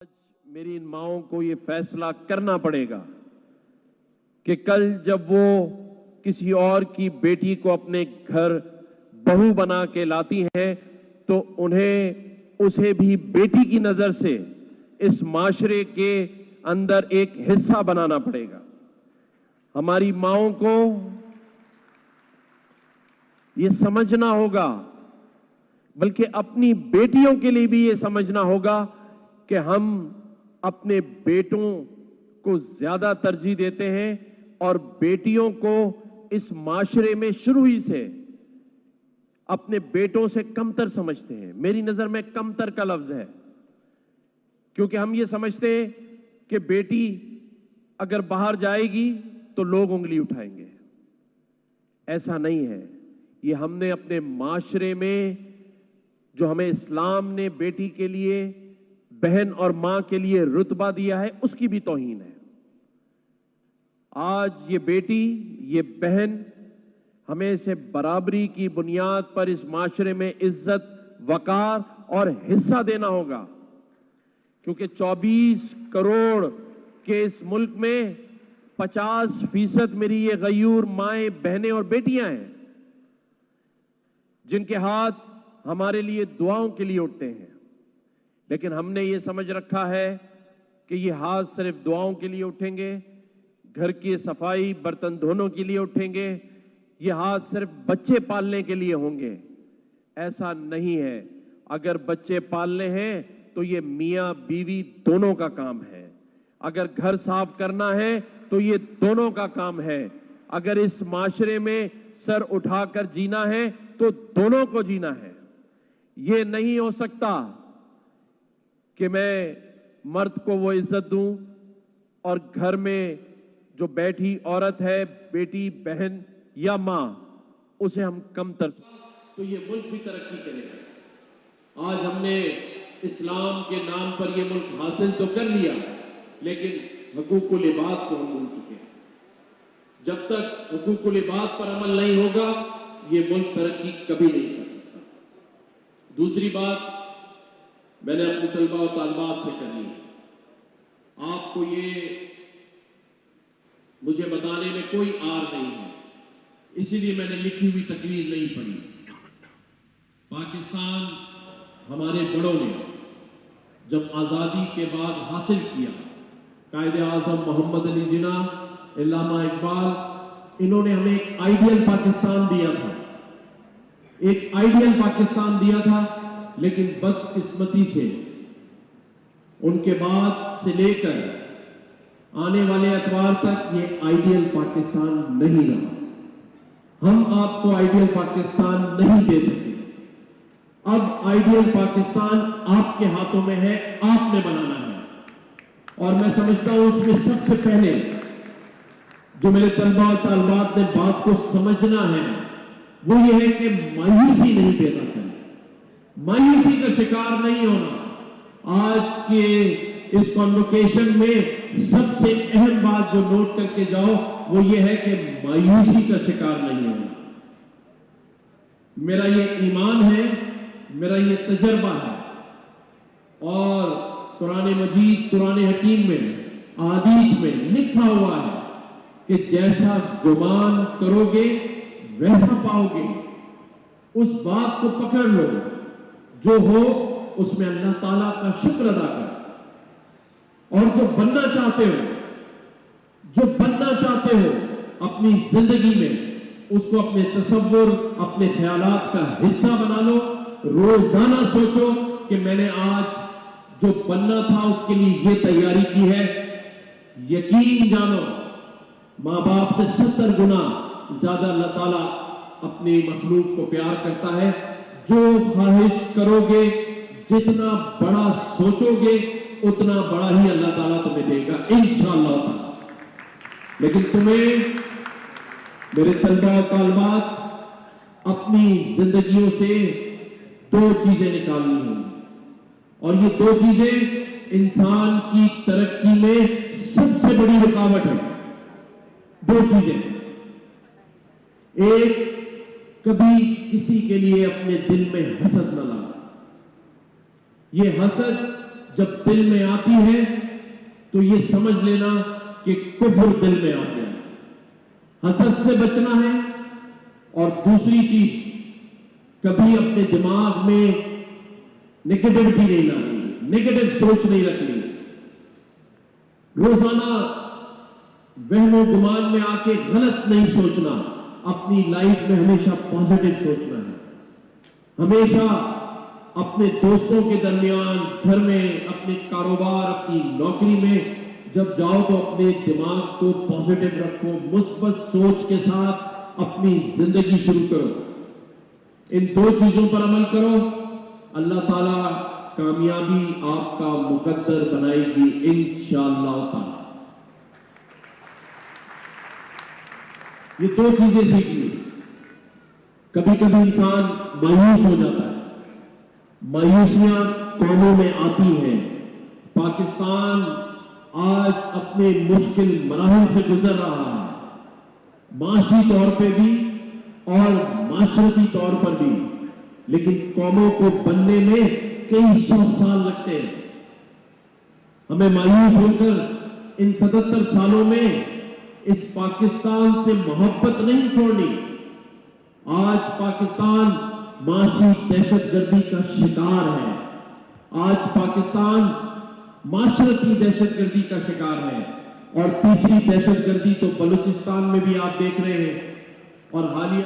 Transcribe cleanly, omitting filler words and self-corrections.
آج میری ان ماؤں کو یہ فیصلہ کرنا پڑے گا کہ کل جب وہ کسی اور کی بیٹی کو اپنے گھر بہو بنا کے لاتی ہیں تو انہیں اسے بھی بیٹی کی نظر سے اس معاشرے کے اندر ایک حصہ بنانا پڑے گا۔ ہماری ماؤں کو یہ سمجھنا ہوگا، بلکہ اپنی بیٹیوں کے لیے بھی یہ سمجھنا ہوگا کہ ہم اپنے بیٹوں کو زیادہ ترجیح دیتے ہیں اور بیٹیوں کو اس معاشرے میں شروع ہی سے اپنے بیٹوں سے کمتر سمجھتے ہیں۔ میری نظر میں کمتر کا لفظ ہے، کیونکہ ہم یہ سمجھتے ہیں کہ بیٹی اگر باہر جائے گی تو لوگ انگلی اٹھائیں گے۔ ایسا نہیں ہے۔ یہ ہم نے اپنے معاشرے میں جو ہمیں اسلام نے بیٹی کے لیے، بہن اور ماں کے لیے رتبہ دیا ہے، اس کی بھی توہین ہے۔ آج یہ بیٹی، یہ بہن، ہمیں اسے برابری کی بنیاد پر اس معاشرے میں عزت، وقار اور حصہ دینا ہوگا، کیونکہ 24 کروڑ کے اس ملک میں 50% میری یہ غیور مائیں، بہنیں اور بیٹیاں ہیں، جن کے ہاتھ ہمارے لیے دعاؤں کے لیے اٹھتے ہیں۔ لیکن ہم نے یہ سمجھ رکھا ہے کہ یہ ہاتھ صرف دعاؤں کے لیے اٹھیں گے، گھر کی صفائی، برتن دھونے کے لیے اٹھیں گے، یہ ہاتھ صرف بچے پالنے کے لیے ہوں گے۔ ایسا نہیں ہے۔ اگر بچے پالنے ہیں تو یہ میاں بیوی دونوں کا کام ہے۔ اگر گھر صاف کرنا ہے تو یہ دونوں کا کام ہے۔ اگر اس معاشرے میں سر اٹھا کر جینا ہے تو دونوں کو جینا ہے۔ یہ نہیں ہو سکتا کہ میں مرد کو وہ عزت دوں اور گھر میں جو بیٹھی عورت ہے، بیٹی، بہن یا ماں، اسے ہم کم تر تو یہ ملک بھی ترقی کرے گا۔ آج ہم نے اسلام کے نام پر یہ ملک حاصل تو کر لیا، لیکن حقوق العباد کو ہم بھول چکے ہیں۔ جب تک حقوق العباد پر عمل نہیں ہوگا، یہ ملک ترقی کبھی نہیں کر سکتا۔ دوسری بات میں نے اپنے طلباء و طالبات سے کرنی ہے۔ آپ کو یہ مجھے بتانے میں کوئی آر نہیں ہے، اسی لیے میں نے لکھی ہوئی تقریر نہیں پڑھی۔ پاکستان ہمارے بڑوں نے جب آزادی کے بعد حاصل کیا، قائد اعظم محمد علی جناح، علامہ اقبال، انہوں نے ہمیں ایک آئیڈیل پاکستان دیا تھا، ایک آئیڈیل پاکستان دیا تھا، لیکن بدقسمتی سے ان کے بعد سے لے کر آنے والے اتوار تک یہ آئیڈیل پاکستان نہیں رہا۔ ہم آپ کو آئیڈیل پاکستان نہیں دے سکتے۔ اب آئیڈیل پاکستان آپ کے ہاتھوں میں ہے، آپ نے بنانا ہے۔ اور میں سمجھتا ہوں اس میں سب سے پہلے جو میرے طلباء اور طالبات نے بات کو سمجھنا ہے وہ یہ ہے کہ مایوسی نہیں پیدا کرنا، مایوسی کا شکار نہیں ہونا۔ آج کے اس کانوکیشن میں سب سے اہم بات جو نوٹ کر کے جاؤ وہ یہ ہے کہ مایوسی کا شکار نہیں ہونا۔ میرا یہ ایمان ہے، میرا یہ تجربہ ہے، اور قرآن مجید، قرآن حکیم میں، احادیث میں لکھا ہوا ہے کہ جیسا گمان کرو گے ویسا پاؤ گے۔ اس بات کو پکڑ لو، جو ہو اس میں اللہ تعالیٰ کا شکر ادا کر، اور جو بننا چاہتے ہو، جو بننا چاہتے ہو اپنی زندگی میں، اس کو اپنے تصور، اپنے خیالات کا حصہ بنا لو۔ روزانہ سوچو کہ میں نے آج جو بننا تھا اس کے لیے یہ تیاری کی ہے۔ یقین جانو ماں باپ سے 70 گنا زیادہ اللہ تعالیٰ اپنی مخلوق کو پیار کرتا ہے۔ جو خواہش کرو گے، جتنا بڑا سوچو گے، اتنا بڑا ہی اللہ تعالیٰ تمہیں دے گا انشاءاللہ تعالیٰ۔ لیکن تمہیں، میرے طلباء و طالبات، اپنی زندگیوں سے 2 چیزیں نکالنی ہوں، اور یہ 2 چیزیں انسان کی ترقی میں سب سے بڑی رکاوٹ ہے۔ 2 چیزیں۔ ایک، کبھی کسی کے لیے اپنے دل میں حسد نہ لانا۔ یہ حسد جب دل میں آتی ہے تو یہ سمجھ لینا کہ کفر دل میں آ گیا. حسد سے بچنا ہے. اور دوسری چیز, کبھی اپنے دماغ میں نیگیٹیوٹی نہیں لانی, نیگیٹو سوچ نہیں رکھنی. روزانہ وہم و گمان میں آ کے غلط نہیں سوچنا. اپنی لائف میں ہمیشہ پازیٹو سوچنا ہے. ہمیشہ اپنے دوستوں کے درمیان, گھر میں, اپنے کاروبار, اپنی نوکری میں جب جاؤ تو اپنے دماغ کو پازیٹو رکھو. مثبت سوچ کے ساتھ اپنی زندگی شروع کرو. ان دو چیزوں پر عمل کرو, اللہ تعالیٰ کامیابی آپ کا مقدر بنائے گی انشاءاللہ تعالی. یہ دو چیزیں سیکھنی. کبھی کبھی انسان مایوس ہو جاتا ہے. مایوسیاں قوموں میں آتی ہیں. پاکستان آج اپنے مشکل مراحل سے گزر رہا ہے, معاشی طور پہ بھی اور معاشرتی طور پر بھی. لیکن قوموں کو بننے میں کئی 100 سال لگتے ہیں. ہمیں مایوس ہو کر ان 77 سالوں میں اس پاکستان سے محبت نہیں چھوڑنی. آج پاکستان معاشی دہشت گردی کا شکار ہے. آج پاکستان معاشرتی دہشت گردی کا شکار ہے. اور تیسری دہشت گردی تو بلوچستان میں بھی آپ دیکھ رہے ہیں. اور حالیہ